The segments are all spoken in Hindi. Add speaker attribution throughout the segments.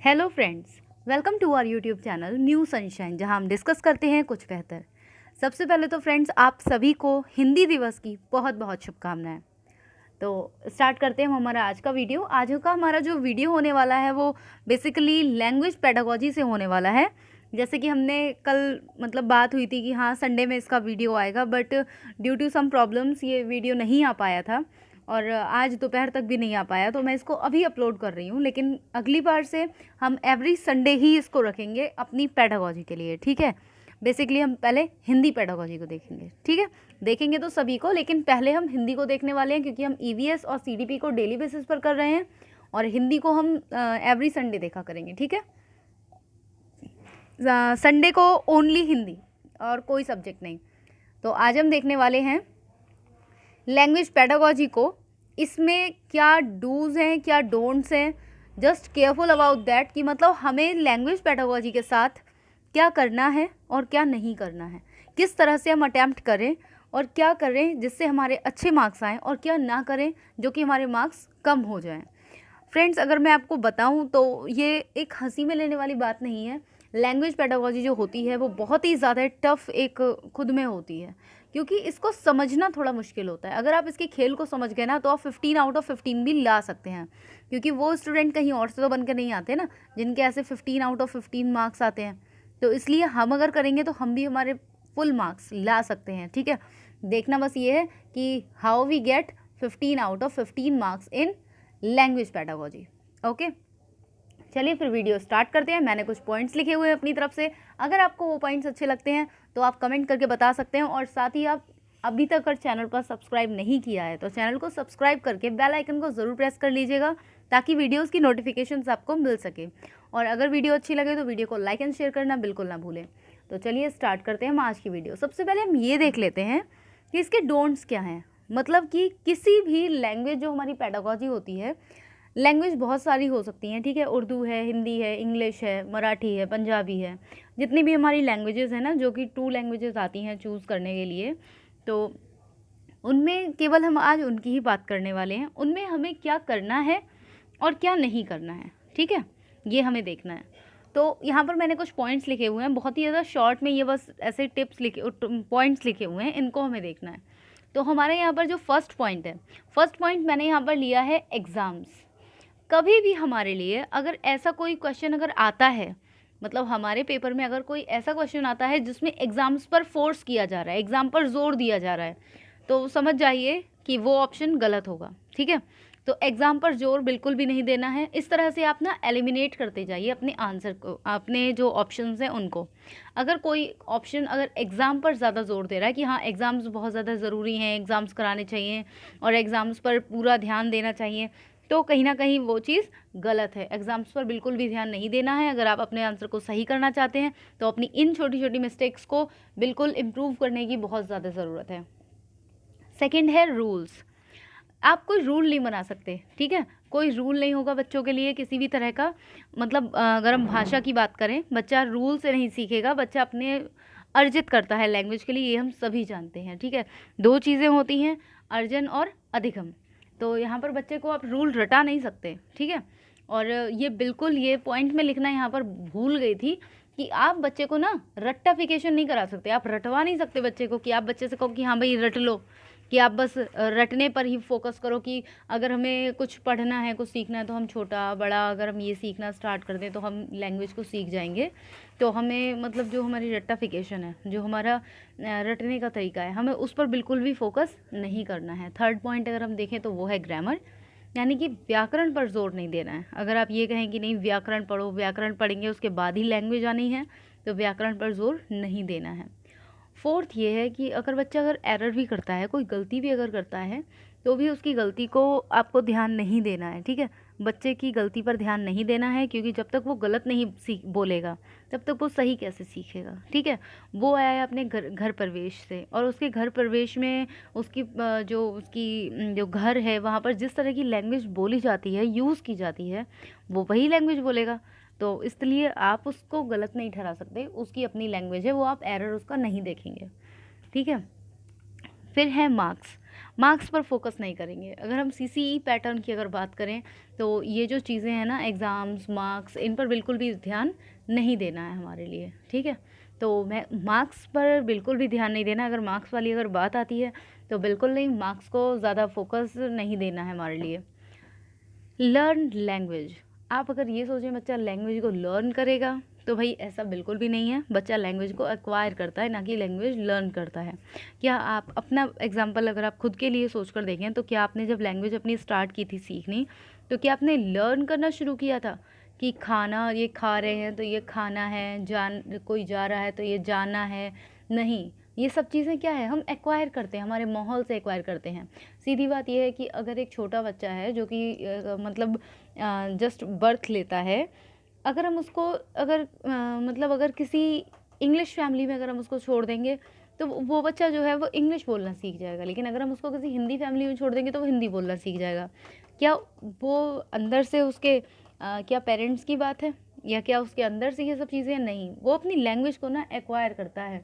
Speaker 1: Hello friends, welcome to our YouTube channel New Sunshine, जहां हम डिस्कस करते हैं कुछ बेहतर। सबसे पहले तो फ्रेंड्स, आप सभी को हिंदी दिवस की बहुत बहुत शुभकामनाएं। तो स्टार्ट करते हैं हम हमारा आज का वीडियो। आज का हमारा जो वीडियो होने वाला है वो बेसिकली लैंग्वेज पेडागोजी से होने वाला है। जैसे कि हमने कल बात हुई थी कि हाँ संडे में इसका वीडियो आएगा, but due to some problems ये वीडियो नहीं आ पाया था और आज दोपहर तक भी नहीं आ पाया, तो मैं इसको अभी अपलोड कर रही हूँ। लेकिन अगली बार से हम एवरी संडे ही इसको रखेंगे अपनी पेडागोजी के लिए, ठीक है। बेसिकली हम पहले हिंदी पेडागोजी को देखेंगे, ठीक है। देखेंगे तो सभी को, लेकिन पहले हम हिंदी को देखने वाले हैं क्योंकि हम ईवीएस और सीडीपी को डेली बेसिस पर कर रहे हैं और हिंदी को हम एवरी संडे देखा करेंगे, ठीक है। संडे को ओनली हिंदी और कोई सब्जेक्ट नहीं। तो आज हम देखने वाले हैं लैंग्वेज पेडागोजी को। इसमें क्या डूज हैं, क्या डोंट्स हैं, जस्ट केयरफुल अबाउट दैट कि हमें लैंग्वेज पेडागोजी के साथ क्या करना है और क्या नहीं करना है, किस तरह से हम अटैम्प्ट करें और क्या करें जिससे हमारे अच्छे मार्क्स आएँ और क्या ना करें जो कि हमारे मार्क्स कम हो जाएं। फ्रेंड्स, अगर मैं आपको बताऊं तो ये एक हंसी में लेने वाली बात नहीं है। लैंग्वेज पेडागोजी जो होती है वो बहुत ही ज़्यादा टफ एक खुद में होती है, क्योंकि इसको समझना थोड़ा मुश्किल होता है। अगर आप इसके खेल को समझ गए ना तो आप 15 आउट ऑफ 15 भी ला सकते हैं, क्योंकि वो स्टूडेंट कहीं और से तो बन के नहीं आते ना जिनके ऐसे 15 आउट ऑफ 15 मार्क्स आते हैं। तो इसलिए हम अगर करेंगे तो हम भी हमारे फुल मार्क्स ला सकते हैं, ठीक है। देखना बस ये है कि how we get 15 out of 15 marks in language pedagogy. Okay, चलिए फिर वीडियो स्टार्ट करते हैं। मैंने कुछ पॉइंट्स लिखे हुए हैं अपनी तरफ से। अगर आपको वो पॉइंट्स अच्छे लगते हैं तो आप कमेंट करके बता सकते हैं, और साथ ही आप अभी तक अगर चैनल पर सब्सक्राइब नहीं किया है तो चैनल को सब्सक्राइब करके बेल आइकन को ज़रूर प्रेस कर लीजिएगा ताकि वीडियोस की नोटिफिकेशंस आपको मिल सके। और अगर वीडियो अच्छी लगे तो वीडियो को लाइक एंड शेयर करना बिल्कुल ना भूलें। तो चलिए स्टार्ट करते हैं हम आज की वीडियो। सबसे पहले हम ये देख लेते हैं कि इसके डोंट्स क्या हैं। कि किसी भी लैंग्वेज जो हमारी पेडागोजी होती है, लैंग्वेज बहुत सारी हो सकती हैं, ठीक है। उर्दू है, हिंदी है, इंग्लिश है, मराठी है, पंजाबी है, जितनी भी हमारी लैंग्वेजेस हैं ना, जो कि 2 लैंग्वेजेस आती हैं चूज़ करने के लिए, तो उनमें केवल हम आज उनकी ही बात करने वाले हैं। उनमें हमें क्या करना है और क्या नहीं करना है, ठीक है, ये हमें देखना है। तो यहाँ पर मैंने कुछ पॉइंट्स लिखे हुए हैं, बहुत ही ज़्यादा शॉर्ट में, ये बस ऐसे टिप्स लिखे पॉइंट्स लिखे हुए हैं, इनको हमें देखना है। तो हमारे यहाँ पर जो फर्स्ट पॉइंट है, फर्स्ट पॉइंट मैंने यहाँ पर लिया है एग्ज़ाम्स। कभी भी हमारे लिए अगर ऐसा कोई क्वेश्चन अगर आता है, हमारे पेपर में अगर कोई ऐसा क्वेश्चन आता है जिसमें एग्ज़ाम्स पर फोर्स किया जा रहा है, एग्ज़ाम पर जोर दिया जा रहा है, तो समझ जाइए कि वो ऑप्शन गलत होगा, ठीक है। तो एग्ज़ाम पर जोर बिल्कुल भी नहीं देना है। इस तरह से आप ना एलिमिनेट करते जाइए अपने आंसर को, अपने जो ऑप्शंस हैं उनको। अगर कोई ऑप्शन अगर एग्ज़ाम पर ज़्यादा जोर दे रहा है कि हाँ एग्ज़ाम्स बहुत ज़्यादा ज़रूरी हैं, एग्ज़ाम्स कराने चाहिए और एग्ज़ाम्स पर पूरा ध्यान देना चाहिए, तो कहीं ना कहीं वो चीज़ गलत है। एग्ज़ाम्स पर बिल्कुल भी ध्यान नहीं देना है। अगर आप अपने आंसर को सही करना चाहते हैं तो अपनी इन छोटी छोटी मिस्टेक्स को बिल्कुल इम्प्रूव करने की बहुत ज़्यादा ज़रूरत है। सेकंड है रूल्स। आप कोई रूल नहीं बना सकते, ठीक है। कोई रूल नहीं होगा बच्चों के लिए किसी भी तरह का। अगर हम भाषा की बात करें, बच्चा रूल से नहीं सीखेगा, बच्चा अपने अर्जित करता है लैंग्वेज के लिए, ये हम सभी जानते हैं, ठीक है। 2 चीज़ें होती हैं, अर्जन और अधिगम। तो यहाँ पर बच्चे को आप रूल रटा नहीं सकते, ठीक है। और ये बिल्कुल, ये पॉइंट में लिखना यहाँ पर भूल गई थी कि आप बच्चे को ना रट्टाफिकेशन नहीं करा सकते, आप रटवा नहीं सकते बच्चे को कि आप बच्चे से कहो कि हाँ भाई रट लो, कि आप बस रटने पर ही फोकस करो। कि अगर हमें कुछ पढ़ना है, कुछ सीखना है, तो हम छोटा बड़ा अगर हम ये सीखना स्टार्ट कर दें तो हम लैंग्वेज को सीख जाएंगे। तो हमें जो हमारी रट्टाफिकेशन है, जो हमारा रटने का तरीका है, हमें उस पर बिल्कुल भी फोकस नहीं करना है। थर्ड पॉइंट अगर हम देखें तो वो है ग्रामर, यानी कि व्याकरण पर जोर नहीं देना है। अगर आप ये कहें कि नहीं व्याकरण पढ़ो, व्याकरण पढ़ेंगे उसके बाद ही लैंग्वेज आनी है, तो व्याकरण पर जोर नहीं देना है। फोर्थ ये है कि अगर बच्चा अगर एरर भी करता है, कोई गलती भी अगर करता है, तो भी उसकी गलती को आपको ध्यान नहीं देना है, ठीक है। बच्चे की गलती पर ध्यान नहीं देना है, क्योंकि जब तक वो गलत नहीं बोलेगा तब तक वो सही कैसे सीखेगा, ठीक है। वो आया है अपने घर परिवेश से, और उसके घर परिवेश में उसकी जो घर है वहाँ पर जिस तरह की लैंग्वेज बोली जाती है, यूज़ की जाती है, वो वही लैंग्वेज बोलेगा। तो इसलिए आप उसको गलत नहीं ठहरा सकते, उसकी अपनी लैंग्वेज है, वो आप एरर उसका नहीं देखेंगे, ठीक है। फिर है मार्क्स। मार्क्स पर फोकस नहीं करेंगे। अगर हम सीसीई पैटर्न की अगर बात करें तो ये जो चीज़ें हैं ना, एग्ज़ाम्स, मार्क्स, इन पर बिल्कुल भी ध्यान नहीं देना है हमारे लिए, ठीक है। तो मैं मार्क्स पर बिल्कुल भी ध्यान नहीं देना। अगर मार्क्स वाली अगर बात आती है तो बिल्कुल नहीं, मार्क्स को ज़्यादा फोकस नहीं देना है हमारे लिए। लर्न लैंग्वेज, आप अगर ये सोचें बच्चा लैंग्वेज को लर्न करेगा, तो भाई ऐसा बिल्कुल भी नहीं है। बच्चा लैंग्वेज को एक्वायर करता है, ना कि लैंग्वेज लर्न करता है। क्या आप अपना एग्जांपल अगर आप खुद के लिए सोच कर देखें तो क्या आपने जब लैंग्वेज अपनी स्टार्ट की थी सीखनी, तो क्या आपने लर्न करना शुरू किया था कि खाना ये खा रहे हैं तो ये खाना है, कोई जा रहा है तो ये जाना है? नहीं, ये सब चीज़ें क्या है, हम एक्वायर करते हैं, हमारे माहौल से एक्वायर करते हैं। सीधी बात यह है कि अगर एक छोटा बच्चा है जो कि मतलब जस्ट बर्थ लेता है, अगर हम उसको मतलब अगर किसी इंग्लिश फैमिली में अगर हम उसको छोड़ देंगे तो वो बच्चा जो है वो इंग्लिश बोलना सीख जाएगा। लेकिन अगर हम उसको किसी हिंदी फैमिली में छोड़ देंगे तो वो हिंदी बोलना सीख जाएगा। क्या वो अंदर से उसके क्या पेरेंट्स की बात है, या क्या उसके अंदर से ये सब चीज़ें? नहीं, वो अपनी लैंग्वेज को ना एक्वायर करता है।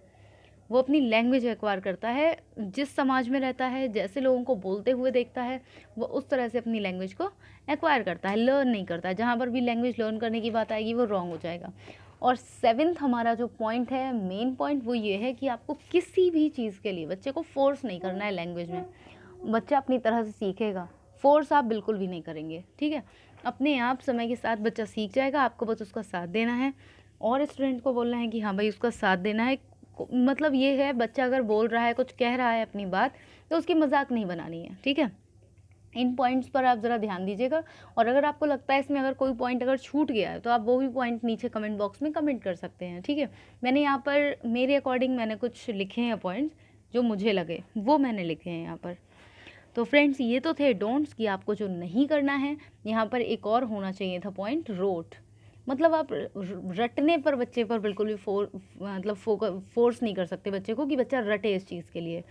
Speaker 1: वो अपनी लैंग्वेज एक्वायर करता है, जिस समाज में रहता है, जैसे लोगों को बोलते हुए देखता है, वो उस तरह से अपनी लैंग्वेज को एक्वायर करता है, लर्न नहीं करता है। जहाँ पर भी लैंग्वेज लर्न करने की बात आएगी वो रॉन्ग हो जाएगा। और 7th हमारा जो पॉइंट है, मेन पॉइंट, वो ये है कि आपको किसी भी चीज़ के लिए बच्चे को फोर्स नहीं करना है लैंग्वेज में। बच्चा अपनी तरह से सीखेगा, फोर्स आप बिल्कुल भी नहीं करेंगे, ठीक है। अपने आप समय के साथ बच्चा सीख जाएगा, आपको बस उसका साथ देना है। और स्टूडेंट को बोलना है कि हाँ भाई उसका साथ देना है। मतलब ये है, बच्चा अगर बोल रहा है, कुछ कह रहा है अपनी बात, तो उसकी मजाक नहीं बनानी है, ठीक है। इन पॉइंट्स पर आप ज़रा ध्यान दीजिएगा। और अगर आपको लगता है इसमें अगर कोई पॉइंट अगर छूट गया है तो आप वो भी पॉइंट नीचे कमेंट बॉक्स में कमेंट कर सकते हैं, ठीक है। मैंने यहाँ पर मेरे अकॉर्डिंग मैंने कुछ लिखे हैं पॉइंट्स जो मुझे लगे, वो मैंने लिखे हैं यहाँ पर। तो फ्रेंड्स, ये तो थे डोंट्स कि आपको जो नहीं करना है। यहाँ पर एक और होना चाहिए था पॉइंट, रोट। मतलब आप रटने पर बच्चे पर बिल्कुल भी फोर्स नहीं कर सकते बच्चे को कि बच्चा रटे इस चीज़ के लिए,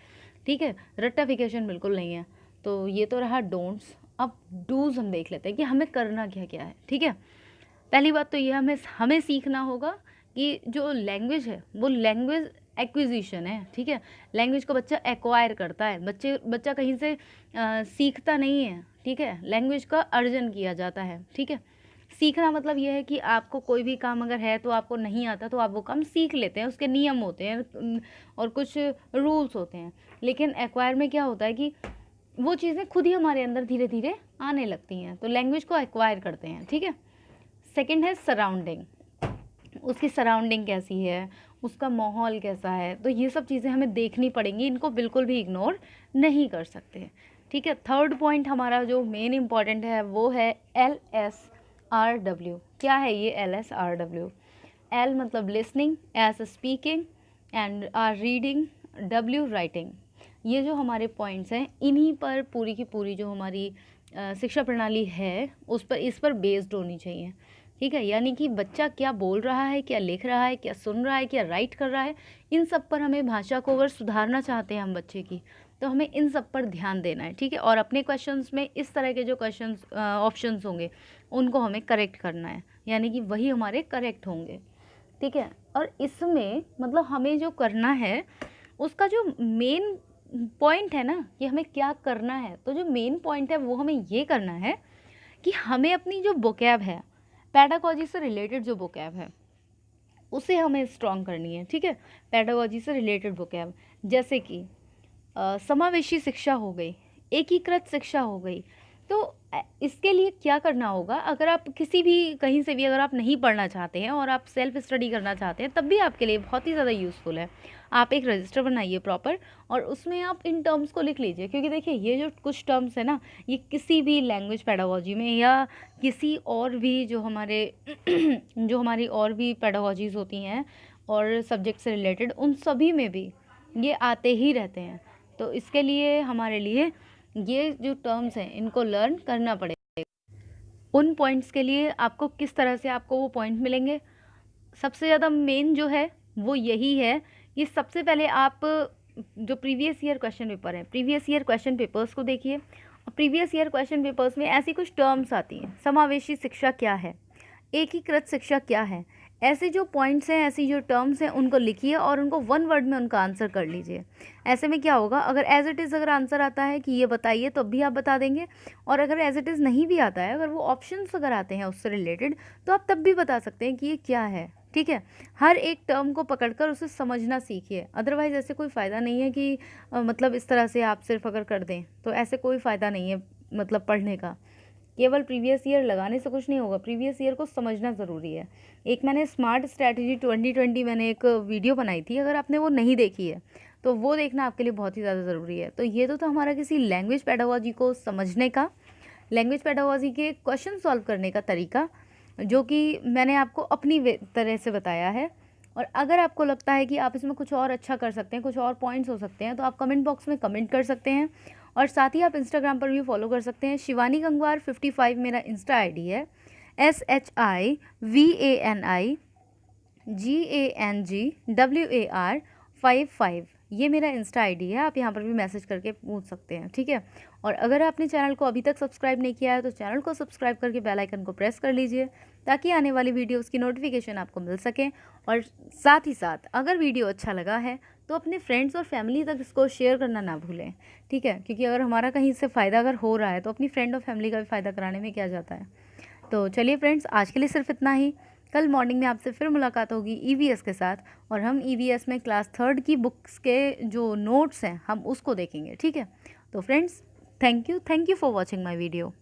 Speaker 1: ठीक है। रट्टाफिकेशन बिल्कुल नहीं है। तो ये तो रहा डोंट्स। अब डूज हम देख लेते हैं कि हमें करना क्या क्या है, ठीक है। पहली बात तो ये हमें सीखना होगा कि जो लैंग्वेज है वो लैंग्वेज एक्विजिशन है, ठीक है। लैंग्वेज को बच्चा एक्वायर करता है, बच्चा कहीं से सीखता नहीं है, ठीक है। लैंग्वेज का अर्जन किया जाता है, ठीक है। सीखना मतलब ये है कि आपको कोई भी काम अगर है तो आपको नहीं आता तो आप वो काम सीख लेते हैं, उसके नियम होते हैं और कुछ रूल्स होते हैं। लेकिन एक्वायर में क्या होता है कि वो चीज़ें खुद ही हमारे अंदर धीरे धीरे आने लगती हैं, तो लैंग्वेज को एक्वायर करते हैं, ठीक है। सेकंड है सराउंडिंग, उसकी सराउंडिंग कैसी है, उसका माहौल कैसा है, तो ये सब चीज़ें हमें देखनी पड़ेंगी, इनको बिल्कुल भी इग्नोर नहीं कर सकते, ठीक है। थर्ड पॉइंट हमारा जो मेन इम्पॉर्टेंट है वो है LSRW। क्या है ये LSRW? L मतलब listening, S speaking and R reading, W writing. ये जो हमारे पॉइंट्स हैं, इन्हीं पर पूरी की पूरी जो हमारी शिक्षा प्रणाली है इस पर बेस्ड होनी चाहिए, ठीक है। यानी कि बच्चा क्या बोल रहा है, क्या लिख रहा है, क्या सुन रहा है, क्या राइट कर रहा है, इन सब पर हमें भाषा को अगर सुधारना चाहते हैं हम बच्चे की, तो हमें इन सब पर ध्यान देना है, ठीक है। और अपने क्वेश्चंस में इस तरह के जो क्वेश्चंस ऑप्शंस होंगे उनको हमें करेक्ट करना है, यानी कि वही हमारे करेक्ट होंगे, ठीक है। और इसमें मतलब हमें जो करना है उसका जो मेन पॉइंट है ना कि हमें क्या करना है, तो जो मेन पॉइंट है वो हमें ये करना है कि हमें अपनी जो वोकैब है, पेडागॉजी से रिलेटेड जो वोकैब है, उसे हमें स्ट्रॉन्ग करनी है, ठीक है। पेडागॉजी से रिलेटेड वोकैब, जैसे कि समावेशी शिक्षा हो गई, एकीकृत शिक्षा हो गई। तो इसके लिए क्या करना होगा, अगर आप किसी भी कहीं से भी अगर आप नहीं पढ़ना चाहते हैं और आप सेल्फ स्टडी करना चाहते हैं, तब भी आपके लिए बहुत ही ज़्यादा यूज़फुल है। आप एक रजिस्टर बनाइए प्रॉपर और उसमें आप इन टर्म्स को लिख लीजिए, क्योंकि देखिए ये जो कुछ टर्म्स है ना, ये किसी भी लैंग्वेज पेडागॉजी में या किसी और भी जो हमारी और भी पेडागॉजीज़ होती हैं और सब्जेक्ट से रिलेटेड, उन सभी में भी ये आते ही रहते हैं। तो इसके लिए हमारे लिए ये जो टर्म्स हैं इनको लर्न करना पड़ेगा। उन पॉइंट्स के लिए आपको किस तरह से आपको वो पॉइंट मिलेंगे, सबसे ज़्यादा मेन जो है वो यही है कि सबसे पहले आप जो प्रीवियस ईयर क्वेश्चन पेपर है, प्रीवियस ईयर क्वेश्चन पेपर्स को देखिए। प्रीवियस ईयर क्वेश्चन पेपर्स में ऐसी कुछ टर्म्स आती हैं, समावेशी शिक्षा क्या है, एकीकृत शिक्षा क्या है, ऐसे जो पॉइंट्स हैं, ऐसी जो टर्म्स हैं, उनको लिखिए और उनको वन वर्ड में उनका आंसर कर लीजिए। ऐसे में क्या होगा, अगर एज इट इज़ अगर आंसर आता है कि ये बताइए तो भी आप बता देंगे, और अगर एज इट इज़ नहीं भी आता है, अगर वो ऑप्शंस अगर आते हैं उससे रिलेटेड, तो आप तब भी बता सकते हैं कि ये क्या है। ठीक है, हर एक टर्म को पकड़कर उसे समझना सीखिए, अदरवाइज़ ऐसे कोई फ़ायदा नहीं है कि मतलब इस तरह से आप सिर्फ अगर कर दें तो ऐसे कोई फ़ायदा नहीं है मतलब पढ़ने का। केवल प्रीवियस ईयर लगाने से कुछ नहीं होगा, प्रीवियस ईयर को समझना ज़रूरी है। एक मैंने स्मार्ट स्ट्रैटेजी 2020 मैंने एक वीडियो बनाई थी, अगर आपने वो नहीं देखी है तो वो देखना आपके लिए बहुत ही ज़्यादा ज़रूरी है। तो ये तो था हमारा किसी लैंग्वेज पेडागोजी को समझने का, लैंग्वेज पेडागोजी के क्वेश्चन सॉल्व करने का तरीका, जो कि मैंने आपको अपनी तरह से बताया है। और अगर आपको लगता है कि आप इसमें कुछ और अच्छा कर सकते हैं, कुछ और पॉइंट्स हो सकते हैं, तो आप कमेंट बॉक्स में कमेंट कर सकते हैं। और साथ ही आप इंस्टाग्राम पर भी फॉलो कर सकते हैं। शिवानी गंगवार 55 मेरा इंस्टा आईडी है, SHIVANIGANGWAR 55 ये मेरा इंस्टा आईडी है। आप यहाँ पर भी मैसेज करके पूछ सकते हैं, ठीक है। और अगर आपने चैनल को अभी तक सब्सक्राइब नहीं किया है तो चैनल को सब्सक्राइब करके बेल आइकन को प्रेस कर लीजिए, ताकि आने वाली वीडियोस की नोटिफिकेशन आपको मिल सके। और साथ ही साथ अगर वीडियो अच्छा लगा है तो अपने फ्रेंड्स और फैमिली तक इसको शेयर करना ना भूलें, ठीक है, क्योंकि अगर हमारा कहीं इससे फ़ायदा अगर हो रहा है तो अपनी फ्रेंड और फैमिली का भी फ़ायदा कराने में क्या जाता है। तो चलिए फ्रेंड्स, आज के लिए सिर्फ इतना ही। कल मॉर्निंग में आपसे फिर मुलाकात होगी ईवीएस के साथ, और हम ईवीएस में क्लास 3 की बुक्स के जो नोट्स हैं हम उसको देखेंगे, ठीक है। तो friends, thank you for watching my video.